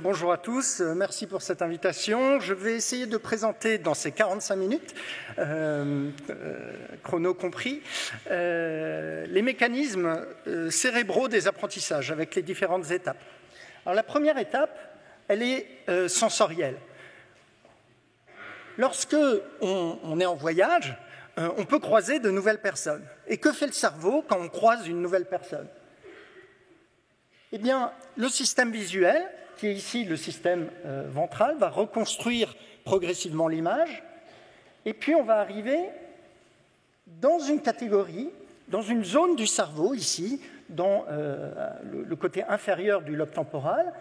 bonjour à tous, merci pour cette invitation. Je vais essayer de présenter dans ces 45 minutes, chrono compris, les mécanismes cérébraux des apprentissages avec les différentes étapes. Alors la première étape, elle est sensorielle. Lorsque on est en voyage, on peut croiser de nouvelles personnes. Et que fait le cerveau quand on croise une nouvelle personne ? Eh bien, le système visuel, qui est ici le système ventral, va reconstruire progressivement l'image, et puis on va arriver dans une catégorie, dans une zone du cerveau, ici, dans le côté inférieur du lobe temporal,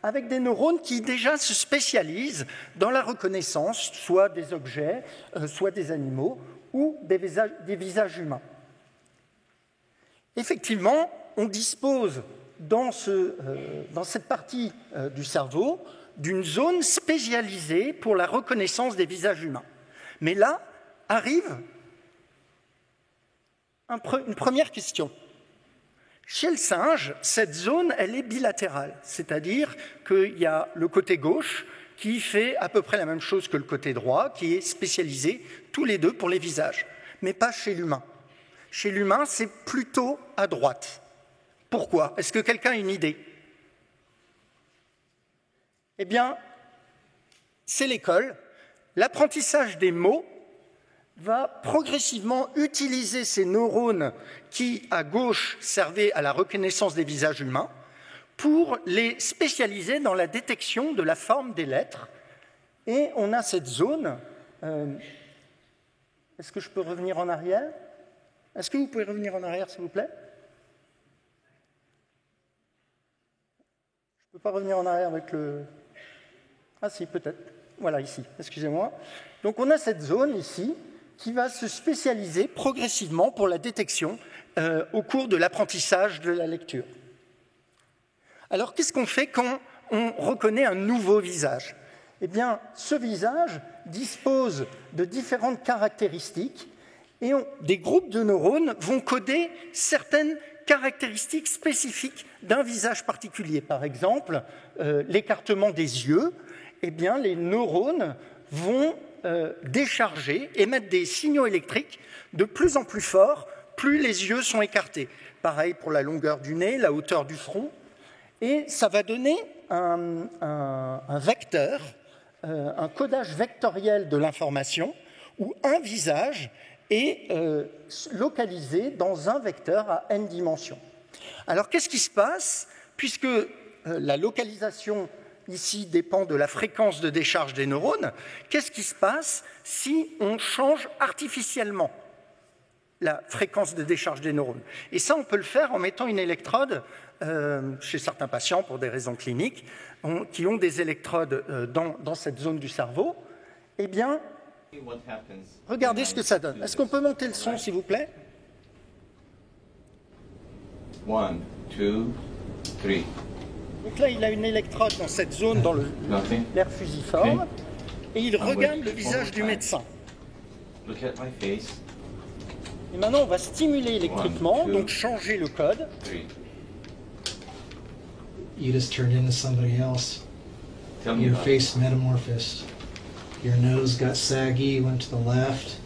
avec des neurones qui déjà se spécialisent dans la reconnaissance, soit des objets, soit des animaux, ou des visages humains. Effectivement, on dispose dans cette partie du cerveau d'une zone spécialisée pour la reconnaissance des visages humains. Mais là arrive une première question. Chez le singe, cette zone, elle est bilatérale, c'est-à-dire qu'il y a le côté gauche qui fait à peu près la même chose que le côté droit, qui est spécialisé tous les deux pour les visages, mais pas chez l'humain. Chez l'humain, c'est plutôt à droite. Pourquoi ? Est-ce que quelqu'un a une idée ? Eh bien, c'est l'école. L'apprentissage des mots va progressivement utiliser ces neurones qui, à gauche, servaient à la reconnaissance des visages humains pour les spécialiser dans la détection de la forme des lettres. Et on a cette zone. Est-ce que je peux revenir en arrière ? Est-ce que vous pouvez revenir en arrière, s'il vous plaît ? Je ne peux pas revenir en arrière avec le... Ah si, peut-être. Voilà, ici, excusez-moi. Donc on a cette zone ici qui va se spécialiser progressivement pour la détection au cours de l'apprentissage de la lecture. Alors qu'est-ce qu'on fait quand on reconnaît un nouveau visage ? Eh bien, ce visage dispose de différentes caractéristiques et des groupes de neurones vont coder certaines caractéristiques spécifiques d'un visage particulier. Par exemple, l'écartement des yeux, eh bien, les neurones vont décharger, émettre des signaux électriques de plus en plus forts, plus les yeux sont écartés. Pareil pour la longueur du nez, la hauteur du front. Et ça va donner un vecteur, un codage vectoriel de l'information, où un visage est localisé dans un vecteur à n dimensions. Alors, qu'est-ce qui se passe ? Puisque la localisation ici dépend de la fréquence de décharge des neurones, qu'est-ce qui se passe si on change artificiellement la fréquence de décharge des neurones ? Et ça, on peut le faire en mettant une électrode chez certains patients pour des raisons cliniques qui ont des électrodes dans cette zone du cerveau. Eh bien, regardez ce que ça donne. Est-ce qu'on peut monter le son, s'il vous plaît ? 1, 2, 3. Donc là, il a une électrode dans cette zone, dans l'air fusiforme, et il regarde le visage du médecin. Et maintenant, on va stimuler électriquement, donc changer le code. You just turned into somebody else. Your face metamorphosed. Your nose got saggy, went to the left.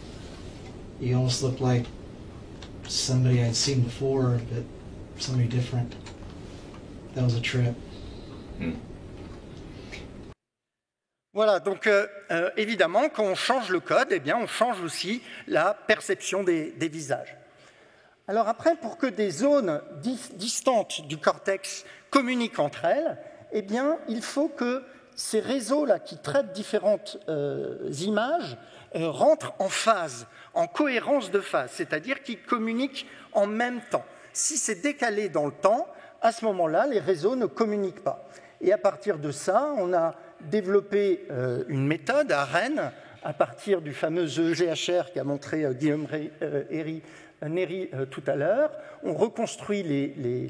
You almost looked like somebody I'd seen before, but somebody different. That was a trip. Voilà, donc évidemment, quand on change le code, eh bien, on change aussi la perception des visages. Alors après, pour que des zones distantes du cortex communiquent entre elles, eh bien, il faut que ces réseaux-là qui traitent différentes images rentrent en phase, en cohérence de phase, c'est-à-dire qu'ils communiquent en même temps. Si c'est décalé dans le temps, à ce moment-là, les réseaux ne communiquent pas. Et à partir de ça, on a développé une méthode à Rennes, à partir du fameux EGHR qu'a montré Guillaume Néry tout à l'heure. On reconstruit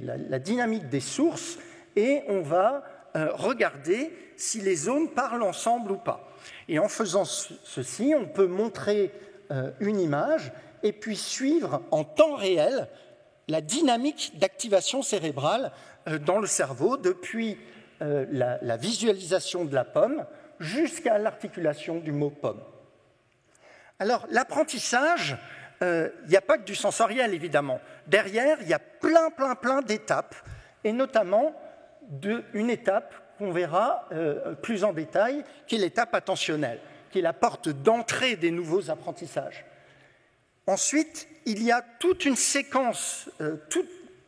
la dynamique des sources et on va regarder si les zones parlent ensemble ou pas. Et en faisant ceci, on peut montrer une image et puis suivre en temps réel la dynamique d'activation cérébrale dans le cerveau depuis la visualisation de la pomme jusqu'à l'articulation du mot pomme. Alors, l'apprentissage, il n'y a pas que du sensoriel, évidemment. Derrière, il y a plein d'étapes, et notamment une étape qu'on verra plus en détail, qui est l'étape attentionnelle, qui est la porte d'entrée des nouveaux apprentissages. Ensuite, il y a toute une séquence,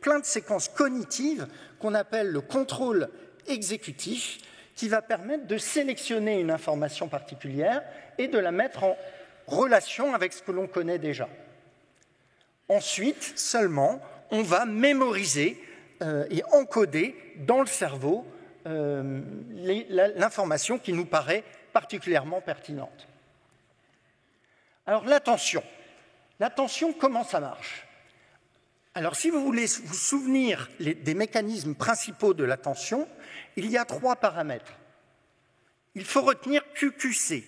plein de séquences cognitives qu'on appelle le contrôle exécutif, qui va permettre de sélectionner une information particulière et de la mettre en relation avec ce que l'on connaît déjà. Ensuite, seulement, on va mémoriser et encoder dans le cerveau l'information qui nous paraît particulièrement pertinente. Alors, l'attention. L'attention, comment ça marche? Alors, si vous voulez vous souvenir des mécanismes principaux de l'attention, il y a 3 paramètres. Il faut retenir QQC.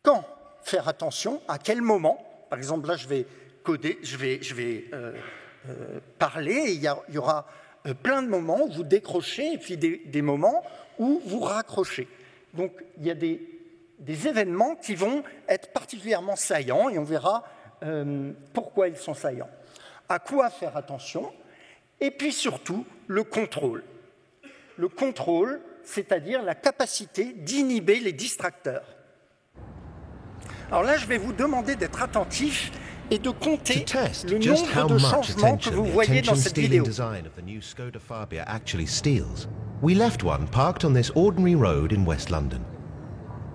Quand faire attention? À quel moment? Par exemple, là, je vais coder, je vais parler, et il y aura plein de moments où vous décrochez, et puis des moments où vous raccrochez. Donc, il y a des événements qui vont être particulièrement saillants, et on verra pourquoi ils sont saillants. À quoi faire attention? Et puis surtout, le contrôle. Le contrôle, c'est-à-dire la capacité d'inhiber les distracteurs. Alors là, je vais vous demander d'être attentif et de compter le nombre de changements que vous voyez dans cette vidéo. We left one parked on this ordinary road in West London.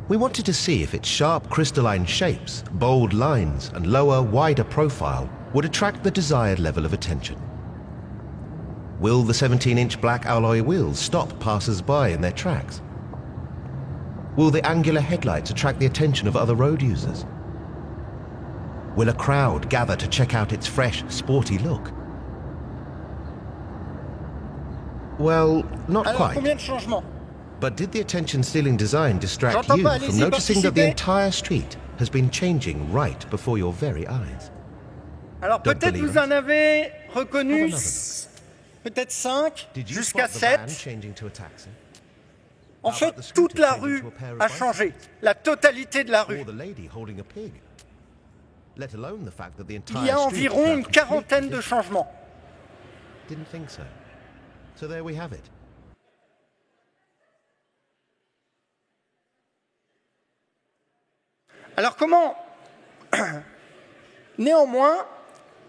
We wanted to see if its sharp crystalline shapes, bold lines, and lower, wider profile would attract the desired level of attention. Will the 17-inch black alloy wheels stop passers-by in their tracks? Will the angular headlights attract the attention of other road users? Will a crowd gather to check out its fresh, sporty look? Well, not Alors, quite. combien de changements? But did the attention-stealing design distract J'entends you pas, from allez-y, noticing that the participez. entire street has been changing right before your very eyes? Alors Don't peut-être believe vous en us? avez reconnu Have peut-être 5 Did you jusqu'à spot the van 7. changing to a taxi? En How fait, about the scooter toute la changing rue to a pair of a bicycles? changé, la totalité de la rue. Or the lady holding a pig? Let alone the fact that the Il entire y a street is environ now une completely quarantaine de different. changements. Didn't think so. So there we have it. Alors comment? Néanmoins,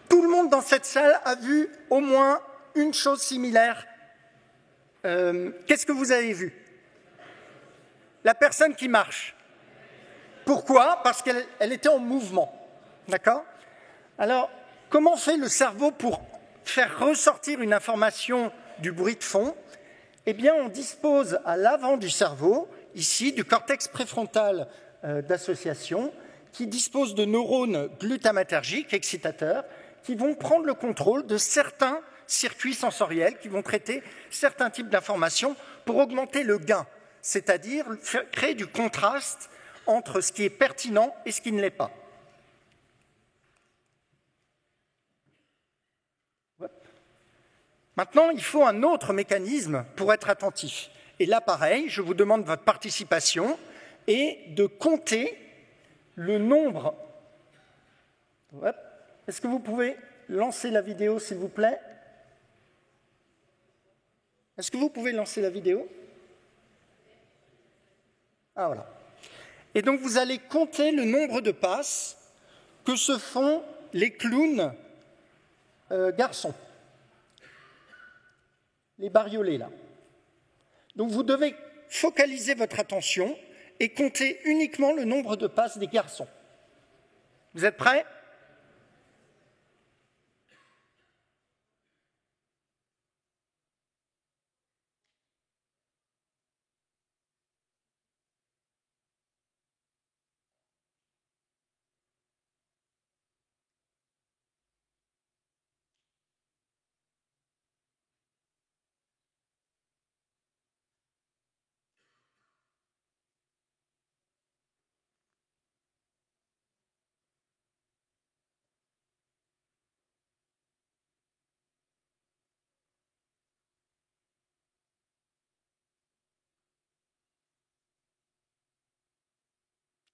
tout le monde dans cette salle a vu au moins une chose similaire. Qu'est-ce que vous avez vu? La personne qui marche. Pourquoi? Parce qu'elle était en mouvement. D'accord? Alors, comment fait le cerveau pour faire ressortir une information du bruit de fond? Eh bien, on dispose à l'avant du cerveau, ici, du cortex préfrontal d'association, qui dispose de neurones glutamatergiques, excitateurs, qui vont prendre le contrôle de certains circuits sensoriels, qui vont traiter certains types d'informations pour augmenter le gain, c'est-à-dire créer du contraste entre ce qui est pertinent et ce qui ne l'est pas. Maintenant, il faut un autre mécanisme pour être attentif. Et là, pareil, je vous demande votre participation et de compter le nombre. Est-ce que vous pouvez lancer la vidéo, s'il vous plaît? Est-ce que vous pouvez lancer la vidéo? Ah, voilà. Et donc, vous allez compter le nombre de passes que se font les clowns garçons. Les bariolés, là. Donc, vous devez focaliser votre attention et compter uniquement le nombre de passes des garçons. Vous êtes prêts?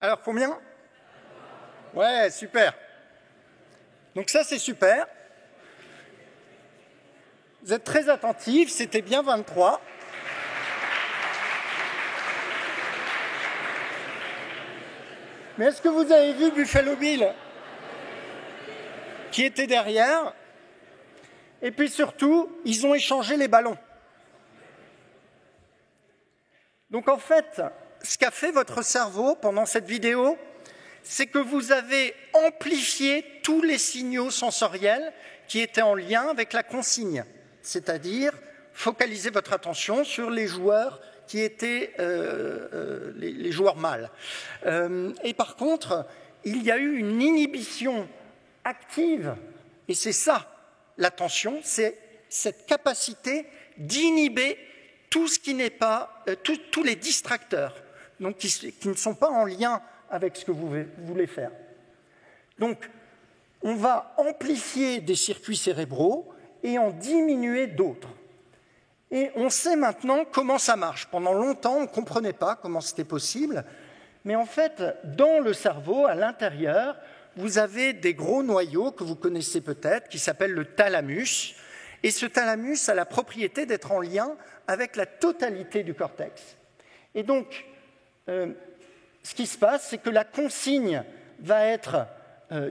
Alors, combien? Ouais, super. Donc ça, c'est super. Vous êtes très attentifs, c'était bien 23. Mais est-ce que vous avez vu Buffalo Bill qui était derrière? Et puis surtout, ils ont échangé les ballons. Donc en fait, ce qu'a fait votre cerveau pendant cette vidéo, c'est que vous avez amplifié tous les signaux sensoriels qui étaient en lien avec la consigne, c'est-à-dire focaliser votre attention sur les joueurs qui étaient les joueurs mâles. Et par contre, il y a eu une inhibition active, et c'est ça l'attention, c'est cette capacité d'inhiber tout ce qui n'est pas, tous les distracteurs, donc qui ne sont pas en lien avec ce que vous voulez faire. Donc, on va amplifier des circuits cérébraux et en diminuer d'autres. Et on sait maintenant comment ça marche. Pendant longtemps, on ne comprenait pas comment c'était possible, mais en fait, dans le cerveau, à l'intérieur, vous avez des gros noyaux que vous connaissez peut-être, qui s'appellent le thalamus, et ce thalamus a la propriété d'être en lien avec la totalité du cortex. Et donc, ce qui se passe, c'est que la consigne va être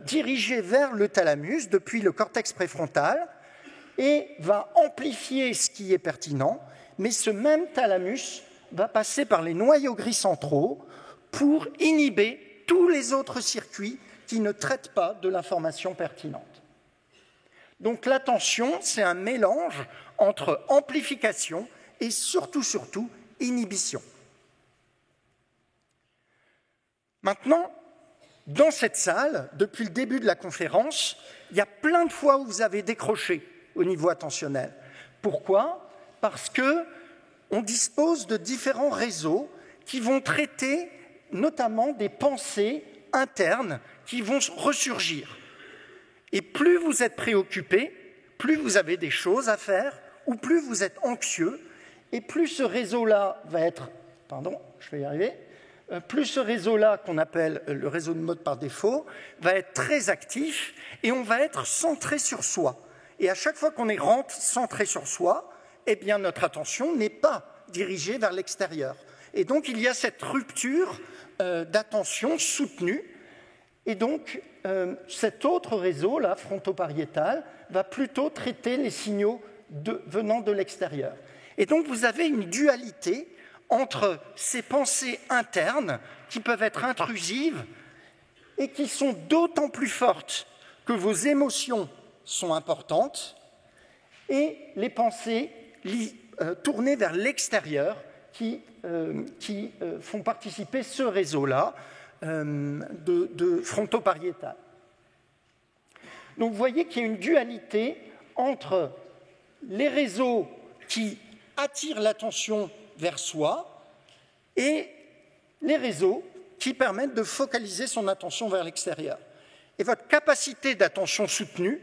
dirigée vers le thalamus depuis le cortex préfrontal et va amplifier ce qui est pertinent, mais ce même thalamus va passer par les noyaux gris centraux pour inhiber tous les autres circuits qui ne traitent pas de l'information pertinente. Donc l'attention, c'est un mélange entre amplification et surtout, inhibition. Maintenant, dans cette salle, depuis le début de la conférence, il y a plein de fois où vous avez décroché au niveau attentionnel. Pourquoi? Parce qu'on dispose de différents réseaux qui vont traiter notamment des pensées internes qui vont ressurgir. Et plus vous êtes préoccupé, plus vous avez des choses à faire, ou plus vous êtes anxieux, et plus ce réseau-là va être... Pardon, je vais y arriver. Plus ce réseau-là, qu'on appelle le réseau de mode par défaut, va être très actif, et on va être centré sur soi. Et à chaque fois qu'on est centré sur soi, eh bien notre attention n'est pas dirigée vers l'extérieur. Et donc il y a cette rupture d'attention soutenue. Et donc, cet autre réseau, là, fronto-pariétal, va plutôt traiter les signaux venant de l'extérieur. Et donc, vous avez une dualité entre ces pensées internes qui peuvent être intrusives et qui sont d'autant plus fortes que vos émotions sont importantes et les pensées tournées vers l'extérieur qui font participer ce réseau-là de fronto-pariétal. Donc vous voyez qu'il y a une dualité entre les réseaux qui attirent l'attention vers soi et les réseaux qui permettent de focaliser son attention vers l'extérieur. Et votre capacité d'attention soutenue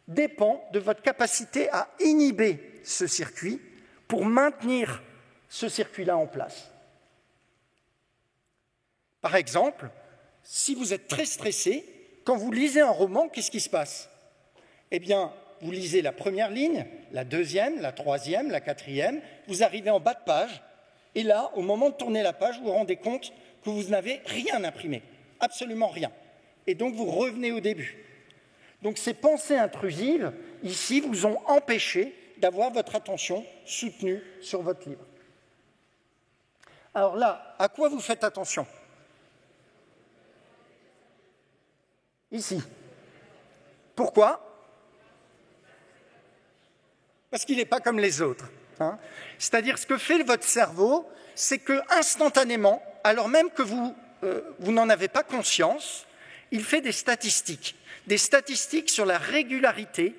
dépend de votre capacité à inhiber ce circuit pour maintenir ce circuit-là en place. Par exemple, si vous êtes très stressé, quand vous lisez un roman, qu'est-ce qui se passe? Eh bien, vous lisez la première ligne, la deuxième, la troisième, la quatrième, vous arrivez en bas de page, et là, au moment de tourner la page, vous vous rendez compte que vous n'avez rien imprimé, absolument rien. Et donc, vous revenez au début. Donc, ces pensées intrusives, ici, vous ont empêché d'avoir votre attention soutenue sur votre livre. Alors là, à quoi vous faites attention? Ici. Pourquoi? Parce qu'il n'est pas comme les autres. Hein. C'est-à-dire, ce que fait votre cerveau, c'est que instantanément, alors même que vous n'en avez pas conscience, il fait des statistiques sur la régularité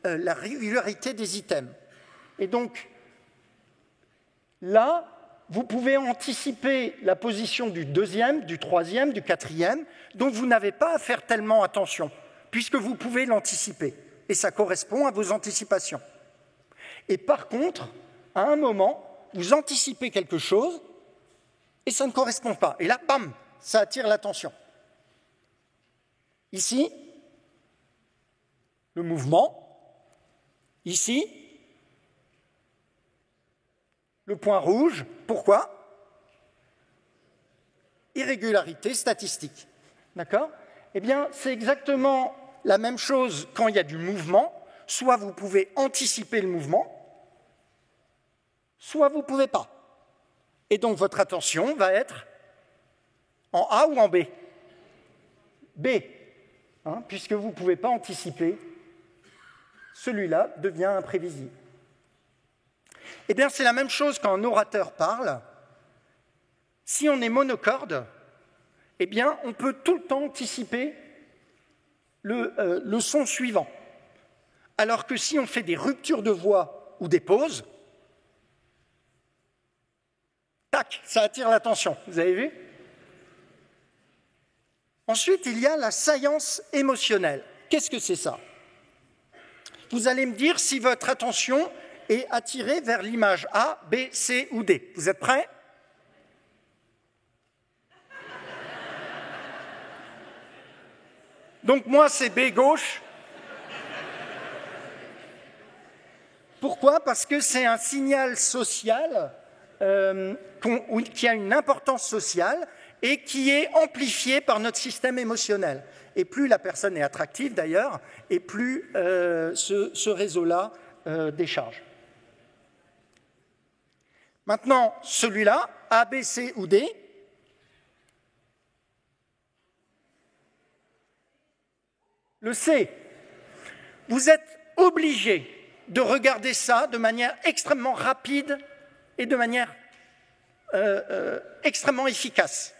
des items. Et donc, là, vous pouvez anticiper la position du deuxième, du troisième, du quatrième, dont vous n'avez pas à faire tellement attention, puisque vous pouvez l'anticiper. Et ça correspond à vos anticipations. Et par contre, à un moment, vous anticipez quelque chose et ça ne correspond pas. Et là, bam, ça attire l'attention. Ici, le mouvement. Ici, le point rouge. Pourquoi? Irrégularité statistique. D'accord? Eh bien, c'est exactement la même chose quand il y a du mouvement. Soit vous pouvez anticiper le mouvement, soit vous ne pouvez pas. Et donc, votre attention va être en A ou en B? B, hein, puisque vous ne pouvez pas anticiper, celui-là devient imprévisible. Eh bien, c'est la même chose quand un orateur parle. Si on est monocorde, eh bien, on peut tout le temps anticiper le son suivant. Alors que si on fait des ruptures de voix ou des pauses, tac, ça attire l'attention. Vous avez vu? Ensuite, il y a la saillance émotionnelle. Qu'est-ce que c'est ça? Vous allez me dire si votre attention est attirée vers l'image A, B, C ou D. Vous êtes prêts? Donc moi, c'est B gauche. Pourquoi? Parce que c'est un signal social qui a une importance sociale et qui est amplifié par notre système émotionnel. Et plus la personne est attractive d'ailleurs, et plus ce réseau-là décharge. Maintenant, celui-là, A, B, C ou D, le C, vous êtes obligé de regarder ça de manière extrêmement rapide et de manière extrêmement efficace.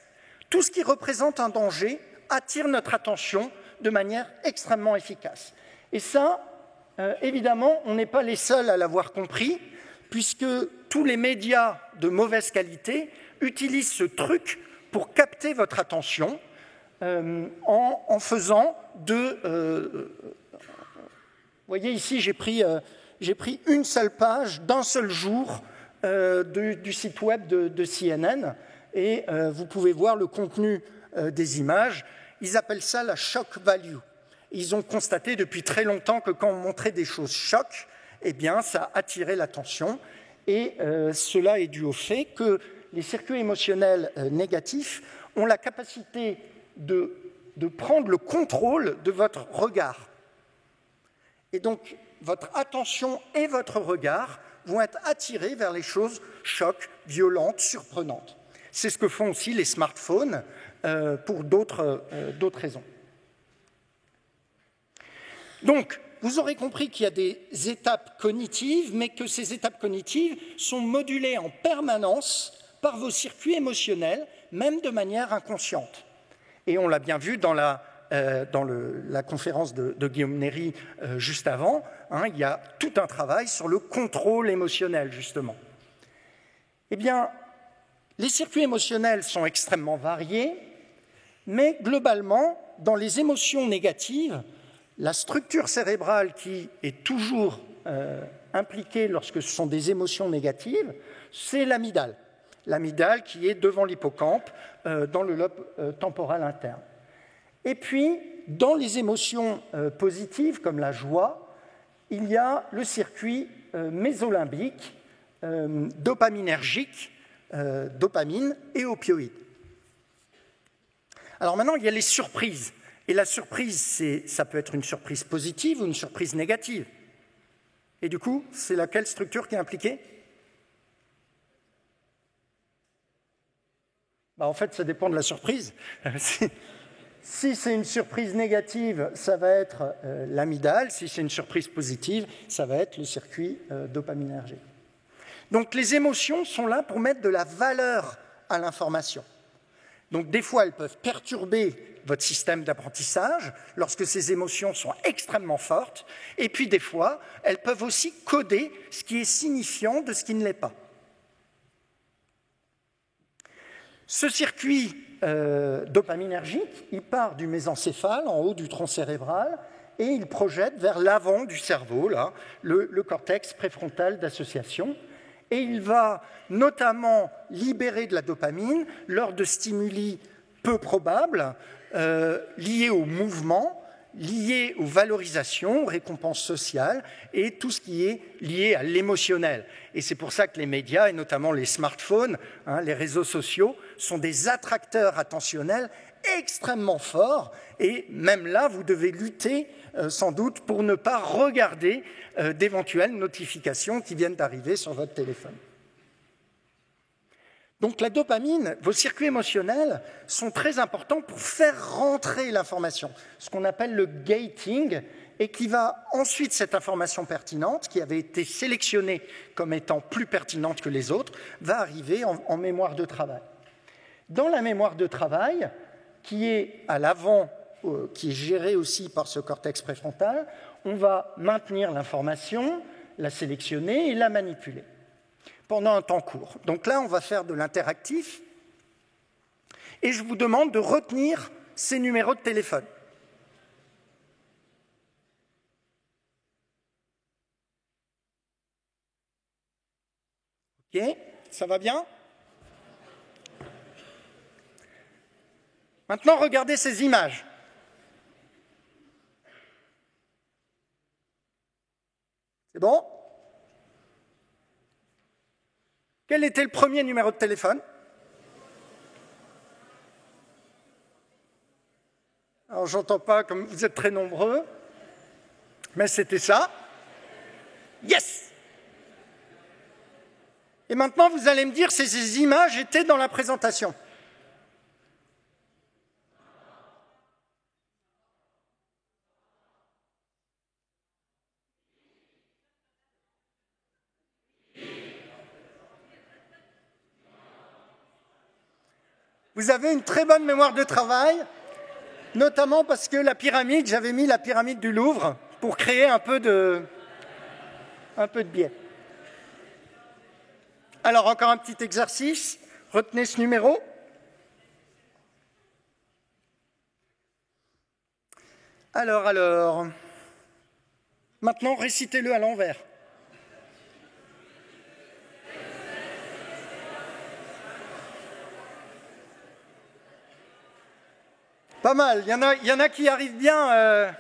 Tout ce qui représente un danger attire notre attention de manière extrêmement efficace. Et ça, évidemment, on n'est pas les seuls à l'avoir compris, puisque tous les médias de mauvaise qualité utilisent ce truc pour capter votre attention en faisant de... vous voyez ici, j'ai pris une seule page d'un seul jour du site web de CNN et vous pouvez voir le contenu des images. Ils appellent ça la shock value. Ils ont constaté depuis très longtemps que quand on montrait des choses chocs, eh bien, ça attirait l'attention et cela est dû au fait que les circuits émotionnels négatifs ont la capacité de prendre le contrôle de votre regard. Et donc, votre attention et votre regard vont être attirés vers les choses chocs, violentes, surprenantes. C'est ce que font aussi les smartphones pour d'autres raisons. Donc, vous aurez compris qu'il y a des étapes cognitives, mais que ces étapes cognitives sont modulées en permanence par vos circuits émotionnels, même de manière inconsciente. Et on l'a bien vu dans la conférence de Guillaume Néry juste avant, hein, il y a tout un travail sur le contrôle émotionnel, justement. Eh bien, les circuits émotionnels sont extrêmement variés, mais globalement, dans les émotions négatives, la structure cérébrale qui est toujours impliquée lorsque ce sont des émotions négatives, c'est l'amygdale. L'amygdale qui est devant l'hippocampe, dans le lobe temporal interne. Et puis, dans les émotions positives, comme la joie, il y a le circuit mésolimbique, dopaminergique, dopamine et opioïdes. Alors maintenant, il y a les surprises. Et la surprise, ça peut être une surprise positive ou une surprise négative. Et du coup, c'est laquelle structure qui est impliquée? En fait, ça dépend de la surprise. Si c'est une surprise négative, ça va être l'amygdale. Si c'est une surprise positive, ça va être le circuit dopaminergique. Donc les émotions sont là pour mettre de la valeur à l'information. Donc des fois, elles peuvent perturber votre système d'apprentissage lorsque ces émotions sont extrêmement fortes. Et puis des fois, elles peuvent aussi coder ce qui est signifiant de ce qui ne l'est pas. Ce circuit dopaminergique, il part du mésencéphale, en haut du tronc cérébral, et il projette vers l'avant du cerveau, là, le cortex préfrontal d'association. Et il va notamment libérer de la dopamine lors de stimuli peu probable, lié au mouvement, lié aux valorisations, aux récompenses sociales et tout ce qui est lié à l'émotionnel. Et c'est pour ça que les médias, et notamment les smartphones, les réseaux sociaux, sont des attracteurs attentionnels extrêmement forts. Et même là, vous devez lutter sans doute pour ne pas regarder d'éventuelles notifications qui viennent d'arriver sur votre téléphone. Donc la dopamine, vos circuits émotionnels sont très importants pour faire rentrer l'information, ce qu'on appelle le gating, et qui va ensuite, cette information pertinente, qui avait été sélectionnée comme étant plus pertinente que les autres, va arriver en mémoire de travail. Dans la mémoire de travail, qui est à l'avant, qui est gérée aussi par ce cortex préfrontal, on va maintenir l'information, la sélectionner et la manipuler pendant un temps court. Donc là, on va faire de l'interactif et je vous demande de retenir ces numéros de téléphone. Ok, ça va bien? Maintenant, regardez ces images. C'est bon? Quel était le premier numéro de téléphone? Alors, j'entends pas, comme vous êtes très nombreux, mais c'était ça. Yes! Et maintenant, vous allez me dire si ces images étaient dans la présentation. Vous avez une très bonne mémoire de travail, notamment parce que la pyramide, j'avais mis la pyramide du Louvre pour créer un peu de biais. Alors, encore un petit exercice. Retenez ce numéro. Alors. Maintenant, récitez-le à l'envers. Pas mal. Il y en a qui arrivent bien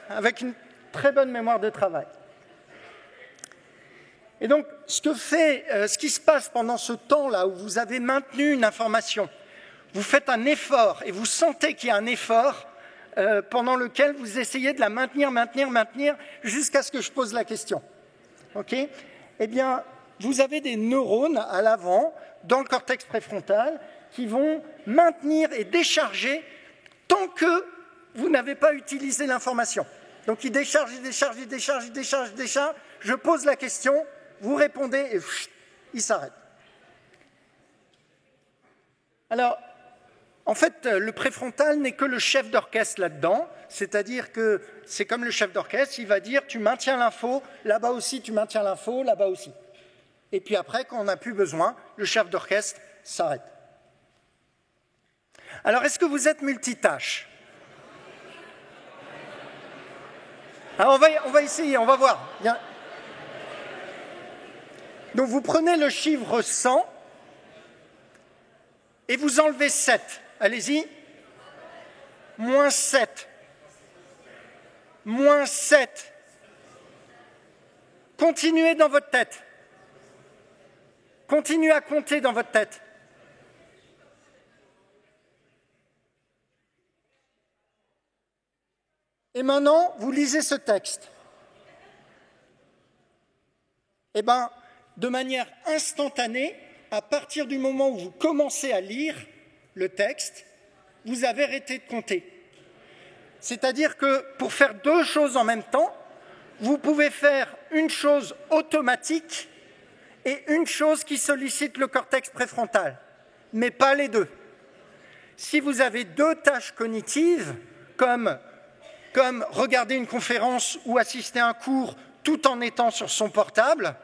avec une très bonne mémoire de travail. Et donc, ce qui se passe pendant ce temps-là où vous avez maintenu une information, vous faites un effort et vous sentez qu'il y a un effort pendant lequel vous essayez de la maintenir jusqu'à ce que je pose la question. Ok ? Eh bien, vous avez des neurones à l'avant, dans le cortex préfrontal, qui vont maintenir et décharger tant que vous n'avez pas utilisé l'information. Donc, il décharge, je pose la question, vous répondez et il s'arrête. Alors, en fait, le préfrontal n'est que le chef d'orchestre là-dedans, c'est-à-dire que c'est comme le chef d'orchestre, il va dire tu maintiens l'info, là-bas aussi tu maintiens l'info, là-bas aussi. Et puis après, quand on n'a plus besoin, le chef d'orchestre s'arrête. Alors, est-ce que vous êtes multitâche? Alors, on va essayer, on va voir. Bien. Donc, vous prenez le chiffre 100 et vous enlevez 7. Allez-y. Moins 7. Moins 7. Continuez dans votre tête. Continuez à compter dans votre tête. Et maintenant, vous lisez ce texte. Eh bien, de manière instantanée, à partir du moment où vous commencez à lire le texte, vous avez arrêté de compter. C'est-à-dire que pour faire deux choses en même temps, vous pouvez faire une chose automatique et une chose qui sollicite le cortex préfrontal, mais pas les deux. Si vous avez deux tâches cognitives, comme regarder une conférence ou assister à un cours tout en étant sur son portable,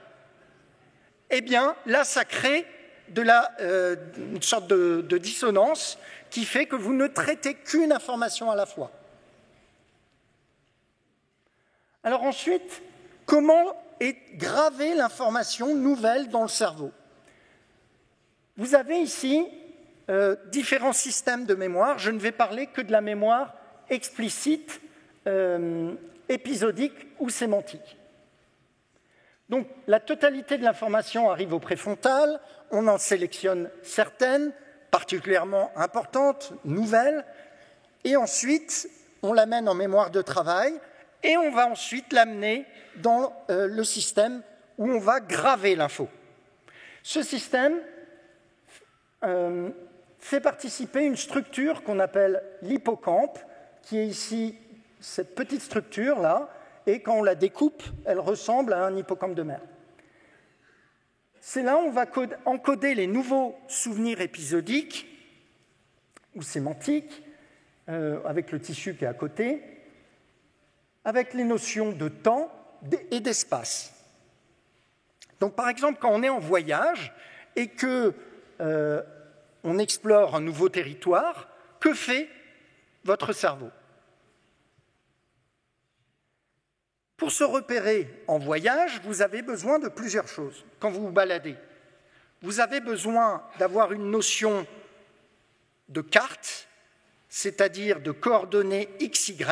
eh bien, là, ça crée une sorte de dissonance qui fait que vous ne traitez qu'une information à la fois. Alors ensuite, comment est gravée l'information nouvelle dans le cerveau? Vous avez ici différents systèmes de mémoire. Je ne vais parler que de la mémoire explicite, épisodique ou sémantique. Donc, la totalité de l'information arrive au préfrontal, on en sélectionne certaines, particulièrement importantes, nouvelles, et ensuite, on l'amène en mémoire de travail, et on va ensuite l'amener dans le système où on va graver l'info. Ce système fait participer une structure qu'on appelle l'hippocampe, qui est ici cette petite structure-là, et quand on la découpe, elle ressemble à un hippocampe de mer. C'est là où on va encoder les nouveaux souvenirs épisodiques ou sémantiques, avec le tissu qui est à côté, avec les notions de temps et d'espace. Donc, par exemple, quand on est en voyage et qu'on explore un nouveau territoire, que fait votre cerveau? Pour se repérer en voyage, vous avez besoin de plusieurs choses quand vous vous baladez. Vous avez besoin d'avoir une notion de carte, c'est-à-dire de coordonnées XY,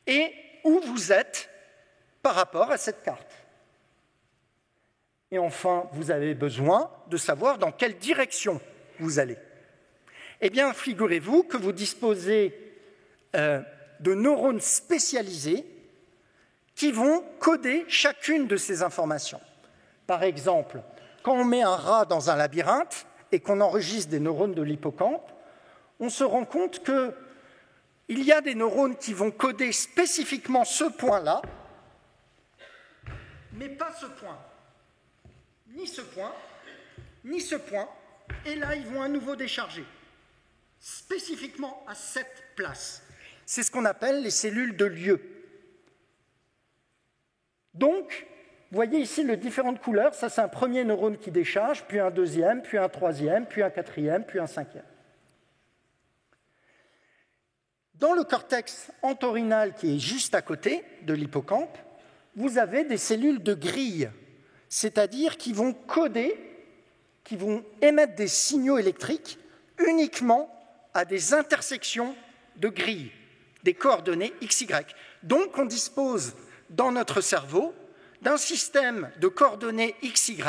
et où vous êtes par rapport à cette carte. Et enfin, vous avez besoin de savoir dans quelle direction vous allez. Eh bien, figurez-vous que vous disposez de neurones spécialisés qui vont coder chacune de ces informations. Par exemple, quand on met un rat dans un labyrinthe et qu'on enregistre des neurones de l'hippocampe, on se rend compte qu'il y a des neurones qui vont coder spécifiquement ce point-là, mais pas ce point, ni ce point, ni ce point, et là, ils vont à nouveau décharger, spécifiquement à cette place. C'est ce qu'on appelle les cellules de lieu. Donc, vous voyez ici les différentes couleurs, ça c'est un premier neurone qui décharge, puis un deuxième, puis un troisième, puis un quatrième, puis un cinquième. Dans le cortex entorhinal qui est juste à côté de l'hippocampe, vous avez des cellules de grille, c'est-à-dire qui vont coder, qui vont émettre des signaux électriques uniquement à des intersections de grilles, des coordonnées XY. Donc on dispose dans notre cerveau d'un système de coordonnées XY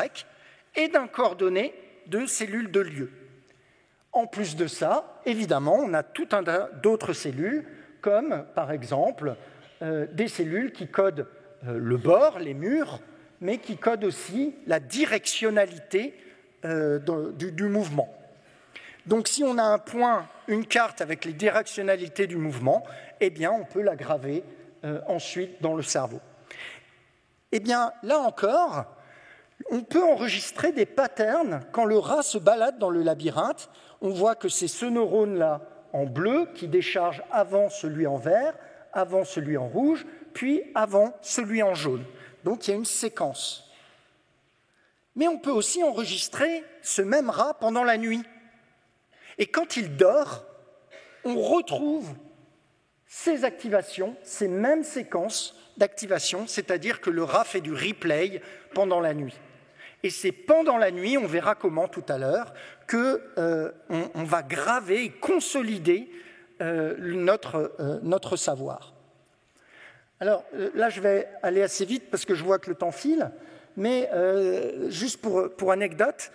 et d'un coordonné de cellules de lieu. En plus de ça, évidemment, on a tout un tas d'autres cellules, comme par exemple des cellules qui codent le bord, les murs, mais qui codent aussi la directionnalité du mouvement. Donc si on a un point, une carte avec les directionnalités du mouvement, eh bien on peut la graver ensuite dans le cerveau. Eh bien, là encore, on peut enregistrer des patterns quand le rat se balade dans le labyrinthe. On voit que c'est ce neurone-là en bleu qui décharge avant celui en vert, avant celui en rouge, puis avant celui en jaune. Donc, il y a une séquence. Mais on peut aussi enregistrer ce même rat pendant la nuit. Et quand il dort, on retrouve ces activations, ces mêmes séquences d'activation, c'est-à-dire que le rat fait du replay pendant la nuit. Et c'est pendant la nuit, on verra comment tout à l'heure, qu'on va graver et consolider notre savoir. Alors là, je vais aller assez vite parce que je vois que le temps file, mais juste pour anecdote,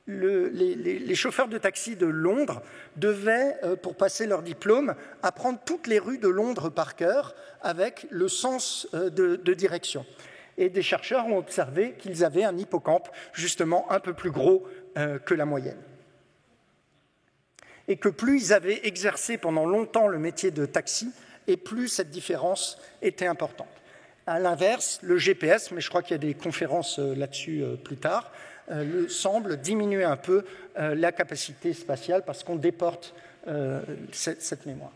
les chauffeurs de taxi de Londres devaient, pour passer leur diplôme, apprendre toutes les rues de Londres par cœur avec le sens de direction. Et des chercheurs ont observé qu'ils avaient un hippocampe justement un peu plus gros que la moyenne. Et que plus ils avaient exercé pendant longtemps le métier de taxi, et plus cette différence était importante. À l'inverse, le GPS, mais je crois qu'il y a des conférences là-dessus plus tard, semble diminuer un peu la capacité spatiale parce qu'on déporte cette mémoire.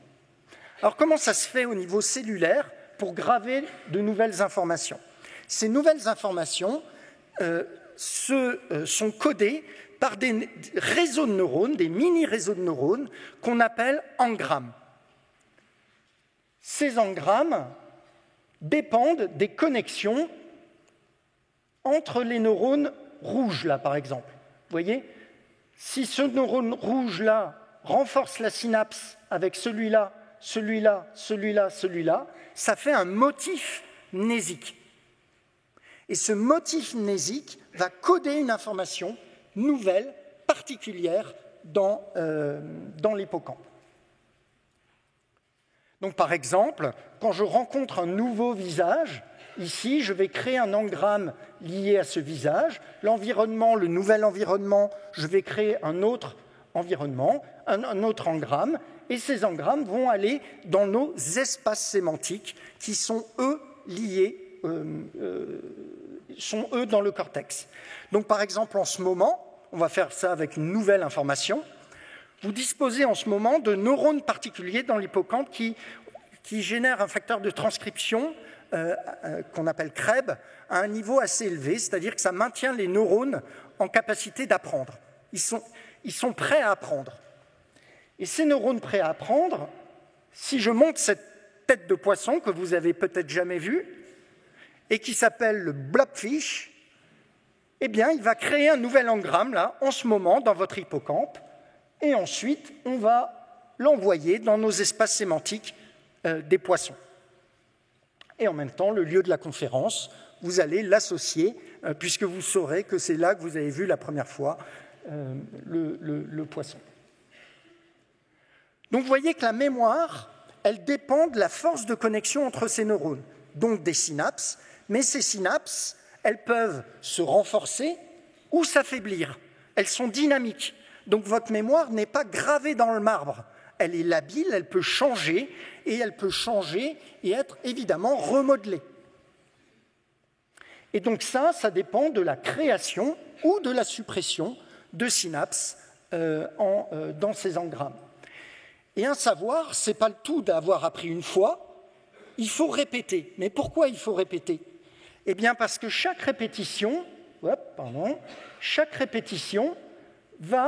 Alors comment ça se fait au niveau cellulaire pour graver de nouvelles informations? Ces nouvelles informations sont codées par des réseaux de neurones, des mini-réseaux de neurones qu'on appelle engrammes. Ces engrammes dépendent des connexions entre les neurones rouge, là, par exemple. Vous voyez? Si ce neurone rouge-là renforce la synapse avec celui-là, celui-là, celui-là, celui-là, ça fait un motif mnésique. Et ce motif mnésique va coder une information nouvelle, particulière, dans l'hippocampe. Donc, par exemple, quand je rencontre un nouveau visage, ici, je vais créer un engramme lié à ce visage. L'environnement, le nouvel environnement, je vais créer un autre environnement, un autre engramme, et ces engrammes vont aller dans nos espaces sémantiques qui sont, eux, liés, sont, eux, dans le cortex. Donc, par exemple, en ce moment, on va faire ça avec une nouvelle information, vous disposez en ce moment de neurones particuliers dans l'hippocampe qui génèrent un facteur de transcription qu'on appelle CREB à un niveau assez élevé, c'est-à-dire que ça maintient les neurones en capacité d'apprendre. Ils sont prêts à apprendre. Et ces neurones prêts à apprendre, si je monte cette tête de poisson que vous avez peut-être jamais vue et qui s'appelle le blobfish, eh bien, il va créer un nouvel engramme, là, en ce moment, dans votre hippocampe, et ensuite, on va l'envoyer dans nos espaces sémantiques des poissons. Et en même temps, le lieu de la conférence, vous allez l'associer, puisque vous saurez que c'est là que vous avez vu la première fois le poisson. Donc, vous voyez que la mémoire, elle dépend de la force de connexion entre ces neurones, donc des synapses, mais ces synapses, elles peuvent se renforcer ou s'affaiblir. Elles sont dynamiques. Donc votre mémoire n'est pas gravée dans le marbre. Elle est labile, elle peut changer et être évidemment remodelée. Et donc ça dépend de la création ou de la suppression de synapses dans ces engrammes. Et un savoir, ce n'est pas le tout d'avoir appris une fois, il faut répéter. Mais pourquoi il faut répéter ? Eh bien parce que chaque répétition va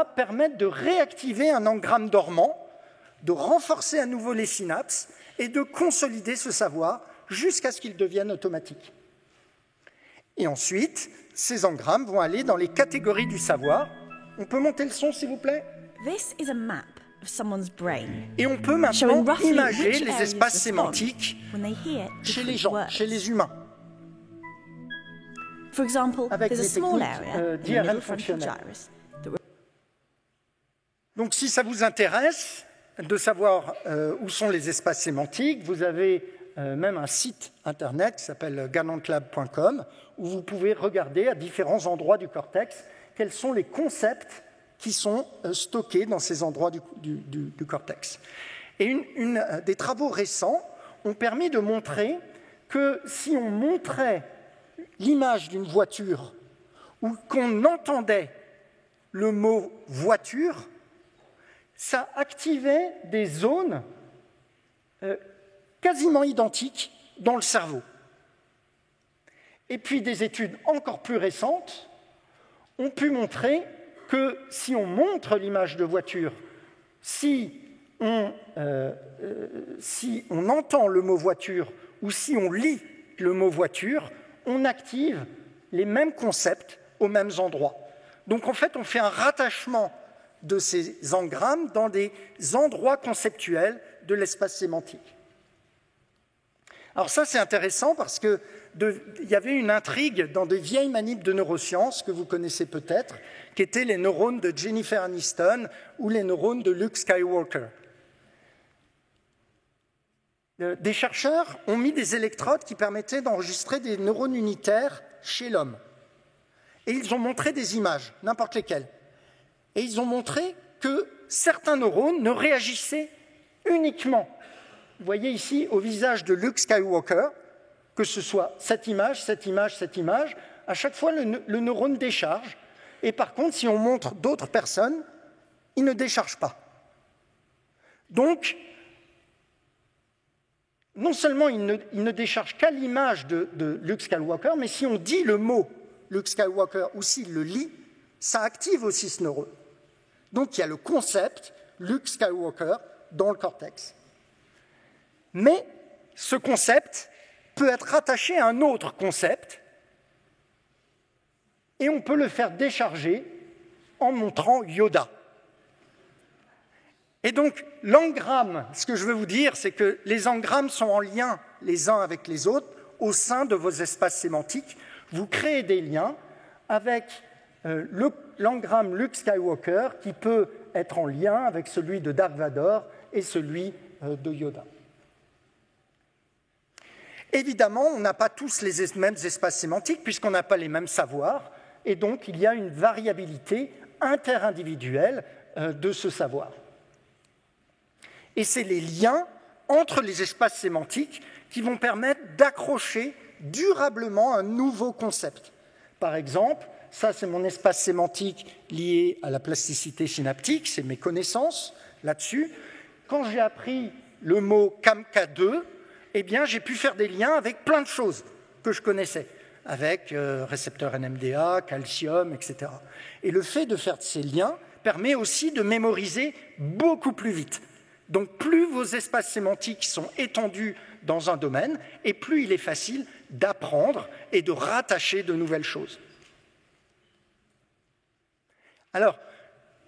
permettre de réactiver un engramme dormant, de renforcer à nouveau les synapses et de consolider ce savoir jusqu'à ce qu'il devienne automatique. Et ensuite, ces engrammes vont aller dans les catégories du savoir. On peut monter le son, s'il vous plaît ? This is a map of someone's brain. Et on peut maintenant imager les espaces sémantiques chez les gens, chez les humains. For example, avec there's a des small techniques area in the d'IRM middle frontal fonctionnelle. gyrus. Donc si ça vous intéresse de savoir où sont les espaces sémantiques, vous avez même un site internet qui s'appelle ganontlab.com où vous pouvez regarder à différents endroits du cortex quels sont les concepts qui sont stockés dans ces endroits du cortex. Et des travaux récents ont permis de montrer que si on montrait l'image d'une voiture ou qu'on entendait le mot « voiture », ça activait des zones quasiment identiques dans le cerveau. Et puis des études encore plus récentes ont pu montrer que si on montre l'image de voiture, si on entend le mot voiture ou si on lit le mot voiture, on active les mêmes concepts aux mêmes endroits. Donc en fait, on fait un rattachement de ces engrammes dans des endroits conceptuels de l'espace sémantique. Alors ça, c'est intéressant parce qu'il y avait une intrigue dans des vieilles manips de neurosciences que vous connaissez peut-être, qui étaient les neurones de Jennifer Aniston ou les neurones de Luke Skywalker. Des chercheurs ont mis des électrodes qui permettaient d'enregistrer des neurones unitaires chez l'homme. Et ils ont montré des images, n'importe lesquelles. Et ils ont montré que certains neurones ne réagissaient uniquement, vous voyez ici, au visage de Luke Skywalker, que ce soit cette image, cette image, cette image, à chaque fois le neurone décharge. Et par contre, si on montre d'autres personnes, il ne décharge pas. Donc, non seulement il ne décharge qu'à l'image de Luke Skywalker, mais si on dit le mot Luke Skywalker ou s'il le lit, ça active aussi ce neurone. Donc il y a le concept Luke Skywalker dans le cortex. Mais ce concept peut être rattaché à un autre concept et on peut le faire décharger en montrant Yoda. Et donc, l'engramme, ce que je veux vous dire, c'est que les engrammes sont en lien les uns avec les autres au sein de vos espaces sémantiques. Vous créez des liens avec l'engramme Luke Skywalker qui peut être en lien avec celui de Dark Vador et celui de Yoda. Évidemment, on n'a pas tous les mêmes espaces sémantiques puisqu'on n'a pas les mêmes savoirs, et donc il y a une variabilité interindividuelle de ce savoir. Et c'est les liens entre les espaces sémantiques qui vont permettre d'accrocher durablement un nouveau concept. Par exemple, ça c'est mon espace sémantique lié à la plasticité synaptique, c'est mes connaissances là-dessus. Quand j'ai appris le mot CAMCA2, eh bien, j'ai pu faire des liens avec plein de choses que je connaissais, avec récepteur NMDA, calcium, etc. Et le fait de faire ces liens permet aussi de mémoriser beaucoup plus vite. Donc, plus vos espaces sémantiques sont étendus dans un domaine, et plus il est facile d'apprendre et de rattacher de nouvelles choses. Alors,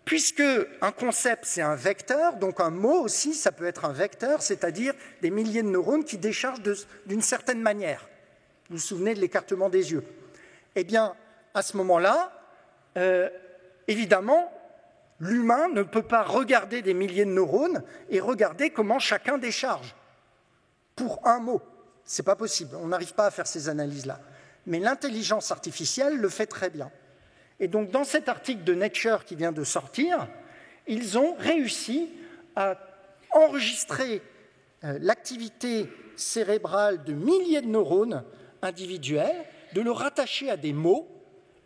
puisque un concept, c'est un vecteur, donc un mot aussi, ça peut être un vecteur, c'est-à-dire des milliers de neurones qui déchargent d'une certaine manière. Vous vous souvenez de l'écartement des yeux. Eh bien, à ce moment-là, évidemment, l'humain ne peut pas regarder des milliers de neurones et regarder comment chacun décharge pour un mot. Ce n'est pas possible, on n'arrive pas à faire ces analyses-là. Mais l'intelligence artificielle le fait très bien. Et donc, dans cet article de Nature qui vient de sortir, ils ont réussi à enregistrer l'activité cérébrale de milliers de neurones individuels, de le rattacher à des mots,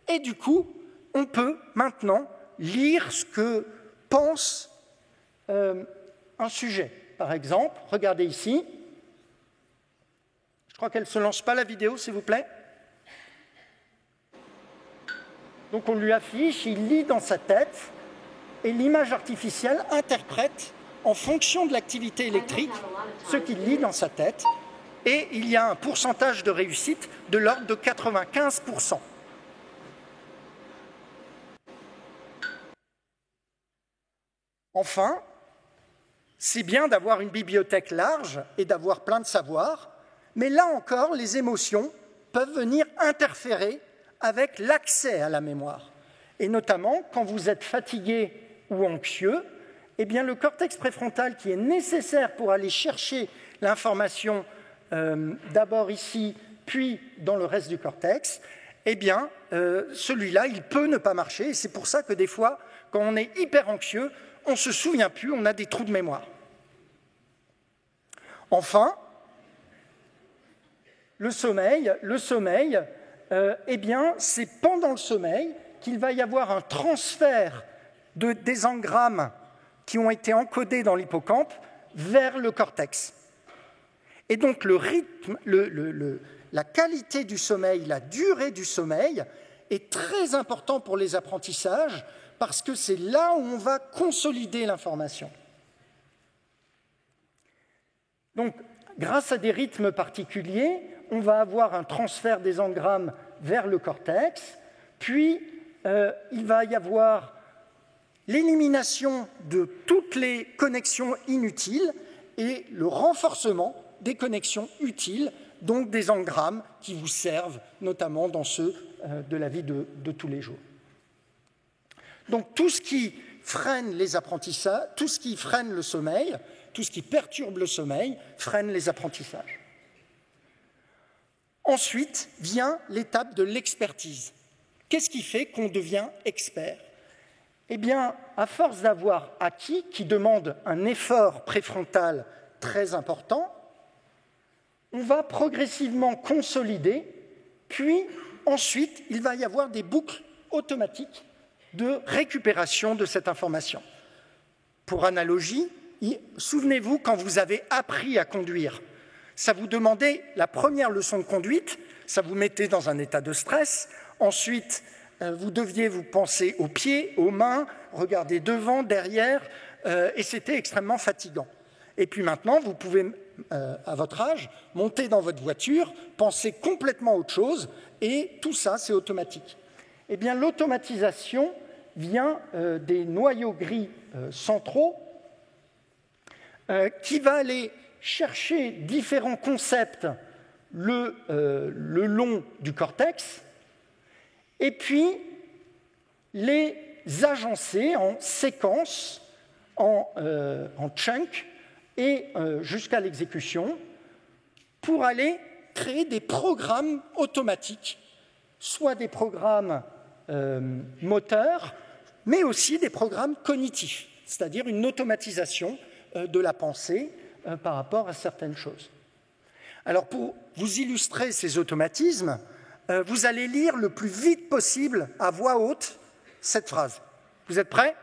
et du coup, on peut maintenant lire ce que pense un sujet. Par exemple, regardez ici. Je crois qu'elle ne se lance pas la vidéo, s'il vous plaît. Donc on lui affiche, il lit dans sa tête, et l'image artificielle interprète, en fonction de l'activité électrique, ce qu'il lit dans sa tête, et il y a un pourcentage de réussite de l'ordre de 95%. Enfin, c'est bien d'avoir une bibliothèque large et d'avoir plein de savoirs, mais là encore, les émotions peuvent venir interférer avec l'accès à la mémoire. Et notamment, quand vous êtes fatigué ou anxieux, eh bien, le cortex préfrontal qui est nécessaire pour aller chercher l'information d'abord ici, puis dans le reste du cortex, eh bien, celui-là, il peut ne pas marcher. Et c'est pour ça que des fois, quand on est hyper anxieux, on ne se souvient plus, on a des trous de mémoire. Enfin, le sommeil, eh bien, c'est pendant le sommeil qu'il va y avoir un transfert des engrammes qui ont été encodés dans l'hippocampe vers le cortex. Et donc, le rythme, la qualité du sommeil, la durée du sommeil est très important pour les apprentissages parce que c'est là où on va consolider l'information. Donc, grâce à des rythmes particuliers, on va avoir un transfert des engrammes vers le cortex, puis il va y avoir l'élimination de toutes les connexions inutiles et le renforcement des connexions utiles, donc des engrammes qui vous servent notamment dans ceux de la vie de tous les jours. Donc tout ce qui freine les apprentissages, tout ce qui freine le sommeil, tout ce qui perturbe le sommeil, freine les apprentissages. Ensuite vient l'étape de l'expertise. Qu'est-ce qui fait qu'on devient expert? Eh bien, à force d'avoir acquis, qui demande un effort préfrontal très important, on va progressivement consolider, puis ensuite, il va y avoir des boucles automatiques de récupération de cette information. Pour analogie, souvenez-vous quand vous avez appris à conduire, ça vous demandait la première leçon de conduite, ça vous mettait dans un état de stress, ensuite vous deviez vous penser aux pieds, aux mains, regarder devant, derrière, et c'était extrêmement fatigant. Et puis maintenant, vous pouvez, à votre âge, monter dans votre voiture, penser complètement à autre chose, et tout ça, c'est automatique. eh bien l'automatisation vient des noyaux gris centraux qui va aller chercher différents concepts le long du cortex et puis les agencer en séquences, en chunks et jusqu'à l'exécution pour aller créer des programmes automatiques, soit des programmes moteurs, mais aussi des programmes cognitifs, c'est-à-dire une automatisation de la pensée par rapport à certaines choses. Alors pour vous illustrer ces automatismes, vous allez lire le plus vite possible à voix haute cette phrase. Vous êtes prêts ?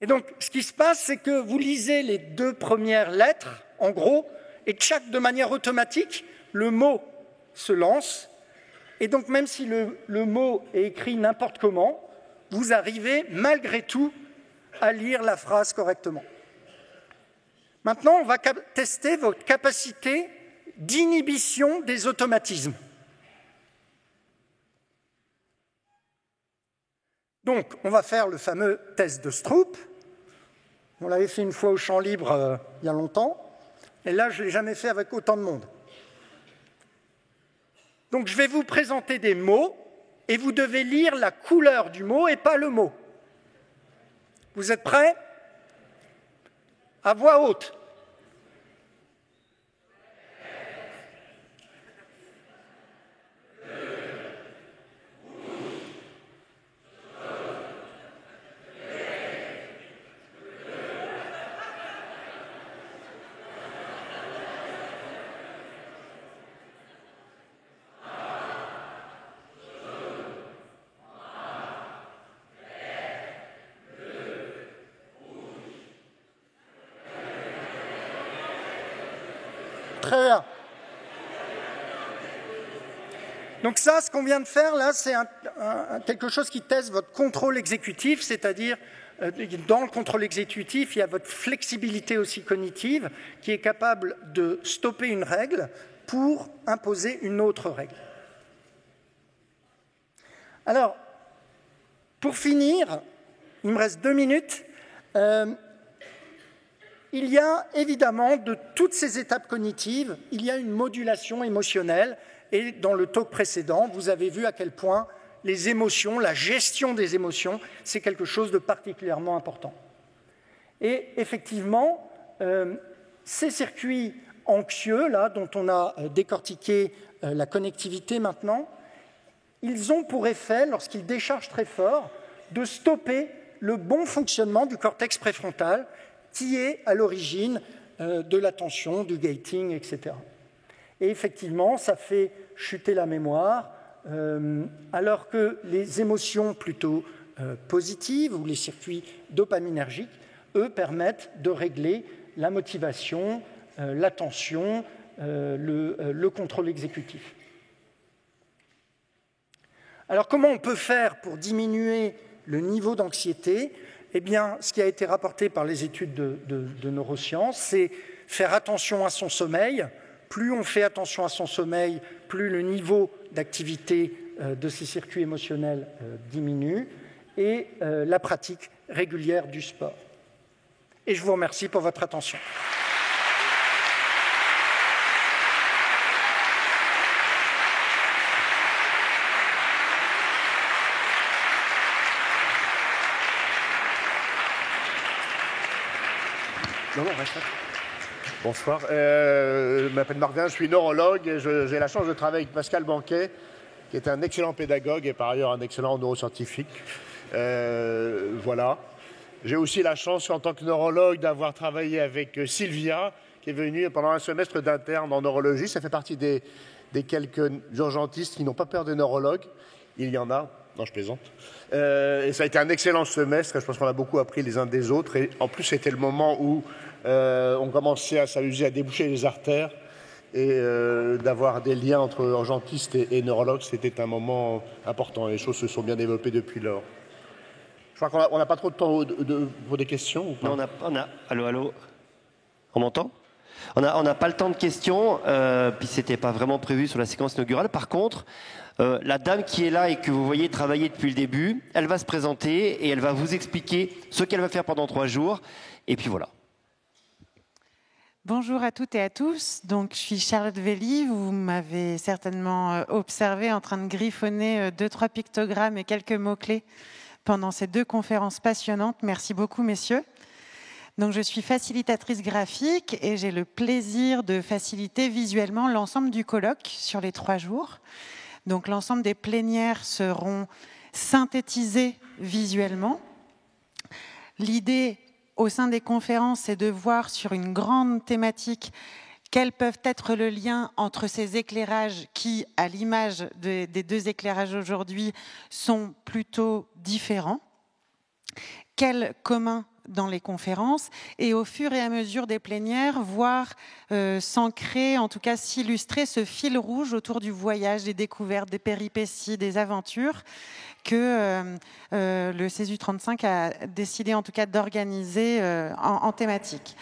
Et donc, ce qui se passe, c'est que vous lisez les 2 premières lettres, en gros, et de manière automatique, le mot se lance. Et donc, même si le mot est écrit n'importe comment, vous arrivez, malgré tout, à lire la phrase correctement. Maintenant, on va tester votre capacité d'inhibition des automatismes. Donc, on va faire le fameux test de Stroop. On l'avait fait une fois au champ libre il y a longtemps, et là, je ne l'ai jamais fait avec autant de monde. Donc, je vais vous présenter des mots, et vous devez lire la couleur du mot et pas le mot. Vous êtes prêts ? À voix haute. Très bien. Donc ça, ce qu'on vient de faire, là, c'est quelque chose qui teste votre contrôle exécutif, c'est-à-dire, dans le contrôle exécutif, il y a votre flexibilité aussi cognitive, qui est capable de stopper une règle pour imposer une autre règle. Alors, pour finir, il me reste 2 minutes, il y a évidemment, de toutes ces étapes cognitives, il y a une modulation émotionnelle. Et dans le talk précédent, vous avez vu à quel point les émotions, la gestion des émotions, c'est quelque chose de particulièrement important. Et effectivement, ces circuits anxieux, là, dont on a décortiqué la connectivité maintenant, ils ont pour effet, lorsqu'ils déchargent très fort, de stopper le bon fonctionnement du cortex préfrontal, qui est à l'origine de l'attention, du gating, etc. Et effectivement, ça fait chuter la mémoire, alors que les émotions plutôt positives, ou les circuits dopaminergiques, eux, permettent de régler la motivation, l'attention, le contrôle exécutif. Alors, comment on peut faire pour diminuer le niveau d'anxiété ? Eh bien, ce qui a été rapporté par les études de neurosciences, c'est faire attention à son sommeil. Plus on fait attention à son sommeil, plus le niveau d'activité de ces circuits émotionnels diminue, et la pratique régulière du sport. Et je vous remercie pour votre attention. Bonsoir, je m'appelle Marc Vin, je suis neurologue et j'ai la chance de travailler avec Pascal Banquet, qui est un excellent pédagogue et par ailleurs un excellent neuroscientifique. Voilà. J'ai aussi la chance en tant que neurologue d'avoir travaillé avec Sylvia, qui est venue pendant un semestre d'interne en neurologie. Ça fait partie des quelques urgentistes qui n'ont pas peur des neurologues. Il y en a. Non, je plaisante. Et ça a été un excellent semestre. Je pense qu'on a beaucoup appris les uns des autres. Et en plus, c'était le moment où on commençait à s'amuser à déboucher les artères et d'avoir des liens entre urgentistes et neurologues. C'était un moment important. Les choses se sont bien développées depuis lors. Je crois qu'on n'a pas trop de temps pour des questions. Ou pas ? Non, on a. Allô, allô. On m'entend ? On n'a pas le temps de questions, puis c'était pas vraiment prévu sur la séquence inaugurale. Par contre, la dame qui est là et que vous voyez travailler depuis le début, elle va se présenter et elle va vous expliquer ce qu'elle va faire pendant 3 jours. Et puis voilà. Bonjour à toutes et à tous. Donc, je suis Charlotte Velli. Vous m'avez certainement observé en train de griffonner 2-3 pictogrammes et quelques mots-clés pendant ces 2 conférences passionnantes. Merci beaucoup, messieurs. Donc, je suis facilitatrice graphique et j'ai le plaisir de faciliter visuellement l'ensemble du colloque sur les 3 jours. Donc, l'ensemble des plénières seront synthétisées visuellement. L'idée au sein des conférences, c'est de voir sur une grande thématique quels peuvent être le lien entre ces éclairages qui, à l'image des 2 éclairages aujourd'hui, sont plutôt différents. Quel commun dans les conférences et au fur et à mesure des plénières, voir s'ancrer, en tout cas s'illustrer ce fil rouge autour du voyage, des découvertes, des péripéties, des aventures que le CESU35 a décidé en tout cas d'organiser en thématique.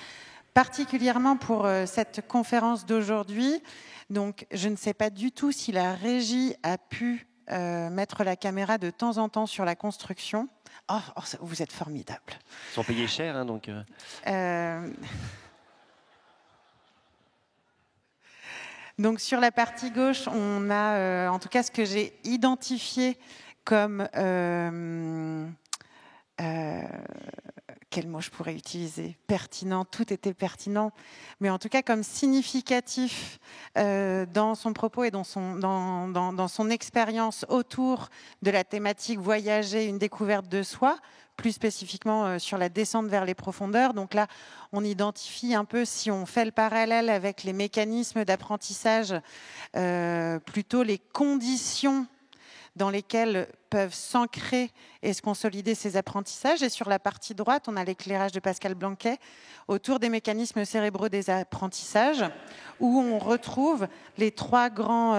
Particulièrement pour cette conférence d'aujourd'hui, donc je ne sais pas du tout si la régie a pu mettre la caméra de temps en temps sur la construction. Oh, vous êtes formidables. Ils sont payés cher, hein, donc... Donc sur la partie gauche, on a en tout cas ce que j'ai identifié comme... quel mot je pourrais utiliser ? Pertinent, tout était pertinent, mais en tout cas comme significatif dans son propos et dans son expérience autour de la thématique voyager, une découverte de soi, plus spécifiquement sur la descente vers les profondeurs. Donc là, on identifie un peu, si on fait le parallèle avec les mécanismes d'apprentissage, plutôt les conditions dans lesquelles peuvent s'ancrer et se consolider ces apprentissages. Et sur la partie droite, on a l'éclairage de Pascal Blanquet autour des mécanismes cérébraux des apprentissages, où on retrouve les 3 grands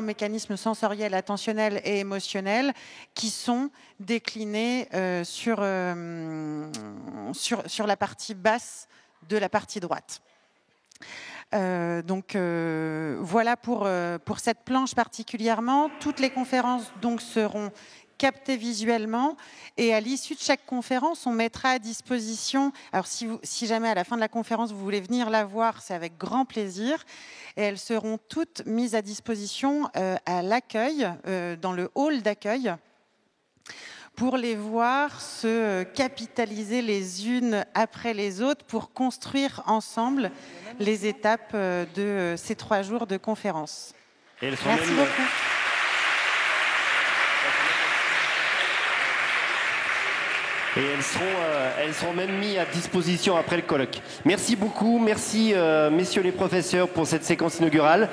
mécanismes sensoriels, attentionnels et émotionnels qui sont déclinés sur la partie basse de la partie droite. Voilà pour cette planche particulièrement. Toutes les conférences donc seront captées visuellement et à l'issue de chaque conférence, on mettra à disposition, alors si jamais à la fin de la conférence vous voulez venir la voir, c'est avec grand plaisir, et elles seront toutes mises à disposition à l'accueil, dans le hall d'accueil, pour les voir se capitaliser les unes après les autres pour construire ensemble les étapes de ces 3 jours de conférence. Merci beaucoup. Et elles seront même mises à disposition après le colloque. Merci beaucoup, merci messieurs les professeurs pour cette séquence inaugurale.